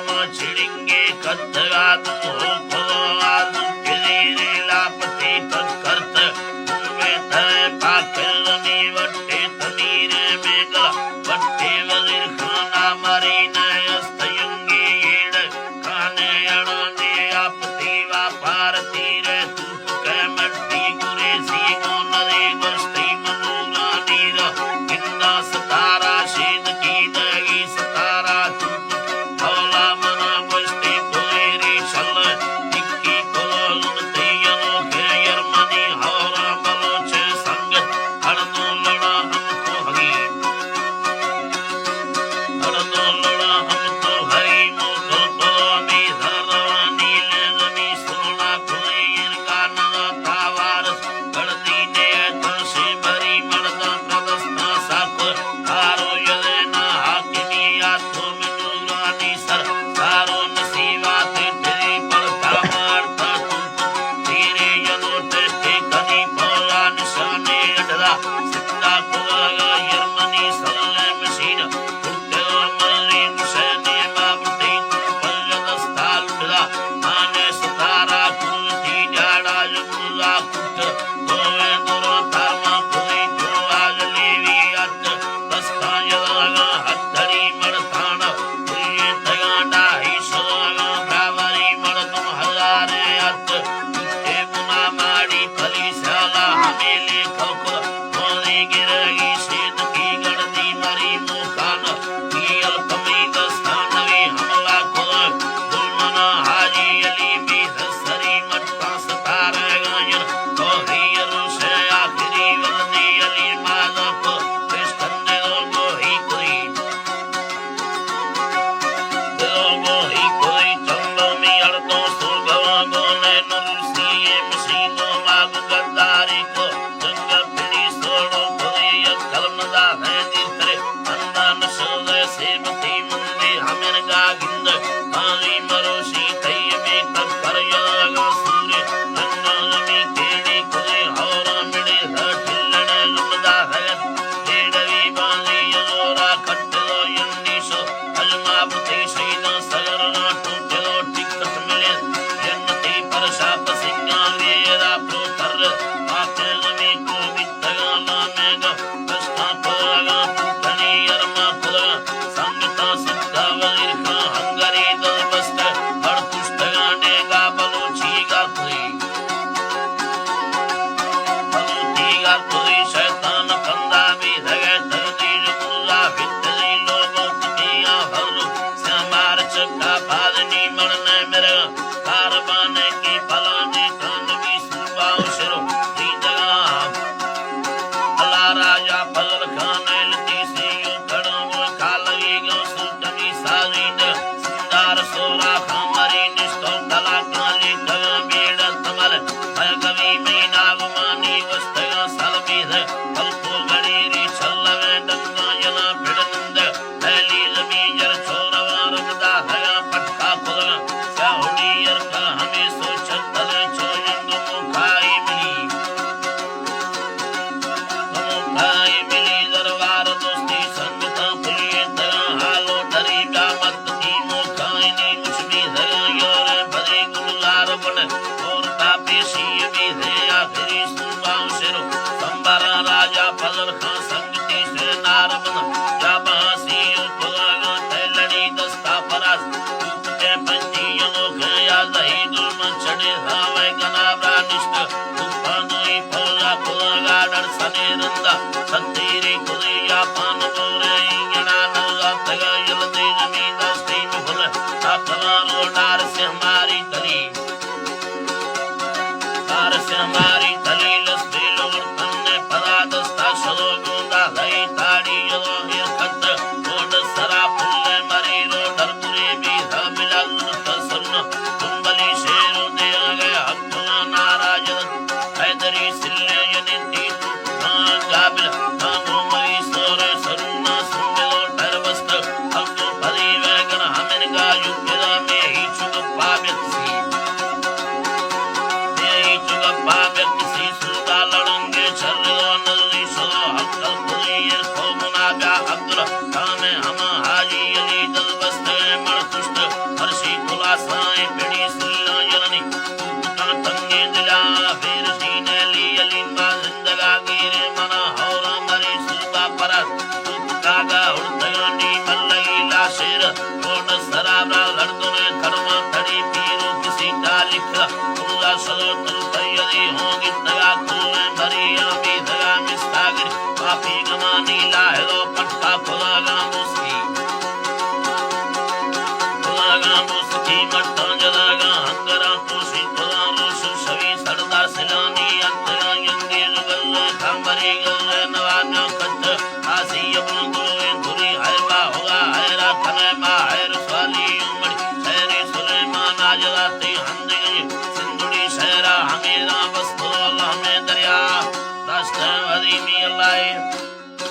छिड़ेंगे कत्थगा तुम हो खोआद किले लापते तत्कर्त में तय पाकर में वट्टे तमीर में गला वट्टे वजीर खाना मरी नय अस्तयंगे येड़ खाने अड़ने आपती व्यापार तीरे तूप के मट्टी गुरे सी नरे गोष्ठी मनूरा नीरा किन्ना सतारा शीद की दगी सतारा तूप हौला मना गोष्ठी पुलेरी छल इक्की कोलोलुन तेयनो के यरमनी हौरा बलोच संग हड़नो लड़ा हमको हगी हड़नो लड़ा हमको हरी मोको तो भी धरवा नील जमी सोना खुलेर का नगा तावारस गड़ती ने तंसे भरी मर्दा प्रदस्ता साको हारो यदेना हाकिमी याथो मिनुरानी सर सारो नसीबा ते तेरी पड़ता मारता तुम तेरे यनो टेस्टे कनी पौला निशाने अडरा सिद्धा कोगा यरमनी सल्ले मशीन कुत्ते मरी मुशने बाबते पल्लदस्ताल बिला माने सतारा कुलती जाड़ा जुला कुत्ते दोवे दोरो तारमा कुली तो आज लेवी अत दस्ता यलगा हत्तरी मरताना तुझे तगांडा ही सलगा ब्रावरी मरतम हजारे अत कुत्ते बुना मारी फली साला हमेले खोखो मोरी गिरगी सेद की गड़ती मरी मुखान की अल्पमी दस्तानवी हमला खोल दुलमना हाजी अली भी दसरी मटका सतारे गायन तो हियर से आखिरी वल्दी अली मालक कृष्ण लोगो ही कोई लोगो ही कोई चंदो में अड़तो सुगवा गोने नुरसिए मशीनो मागु गद्दारी को जंग पिड़ी सोड़ो कोई कलमदा है दितरे अंदान सोले सेमती मुंदे हमें गागिंद माली मरोशी तय में तक कर यगा सूर्य नन्ना जमी केड़ी कोई हौरा मिड़े हटिलने लुमदा है लेडवी बाली योरा कट्टलो यंडीशो अजमाबती सीना सगरना टूटलो टिकट मिले जन्नती पर शाप सिंगांगे रा प्रोतर आते जमी को बितगा नामेगा दस्ता पोगा पुतनी अरमा खुलगा संगता सिद्धा वजीर का हंगरी दल बस्त बड़ पुस्तगा नेगा बलूची का कोई बलूतीगा कोई शैतान कंदा भी धगे तकदीर मुला बितली लोगों दुनिया भरलू समार चक्का बादनी मरने मेरे कारबाने की फलाने कान भी सुबाव शिरो दी जगह अला राजा फजल खान लती से यो खड़ो खालगी गो सुतनी साजीद सुंदर सोरा खामरी निष्ठो कला काली कग बेड़ तमल भगवी मीना गुमानी वस्तगा सलबीध कल्पो गणीरी छल्लवे डंगा जना पिड़नंद पहली जमीन जर छोरवार गदा धगा पटका खुलगा साहुडी यरका हमें सोचत तले चोयंग मुखाई मिली मुखाई मिली दरबार दोस्ती संगता पुलिये तगा हालो डरी ब्यामत की मुखाई नी मुझमी धगा योरे भरे गुलजार बन और तापेशी भी थे आखिरी सुबाव शिरो संबारा राजा फजल खान संगती से नारमन जाबासी उपगा तैलड़ी दस्ता परास के पंजियों के या दही दुलमन चढ़े हावे गनाबरा निष्ठ उपादोई फौजा पुलगा डर सने रंदा सत्तीरी कुलिया पान बोरे इंगना नौजा तगा यलदे जमीन दस्ती में भुल ताकला रोडार से हमारी तली तार से हमारी तली लस्ते लोग तन्ने पदा दस्ता शलो गुंदा लई ताड़ी यलो हिरकत रोड सरा फुल्ले मरी रोडर पुरे भी हमिला तसन्न तुम्बली शेरो दे गए हक्कुना नाराज लिखा खुला सदो तुम तैयारी होगी दया खुलने भरी आमी दया मिस्तागिर पापी गमानी लाहरो पटका खुला गाम उसकी मट्टा जलागा हंगरा पोसी खुला रोस सभी सरदा सिलानी अंतरा यंगे जुगल खंबरी गल नवान्यो कच्च आसी अपनो गुरु धुरी हैबा होगा हैरा कने मा हैर स्वाली उमड़ी शहरी सुलेमान आजलाती हंदगी सिंधुड़ी शहरा हमेरा बस्तोल हमें दरिया राष्ट्र वदी मी अल्लाह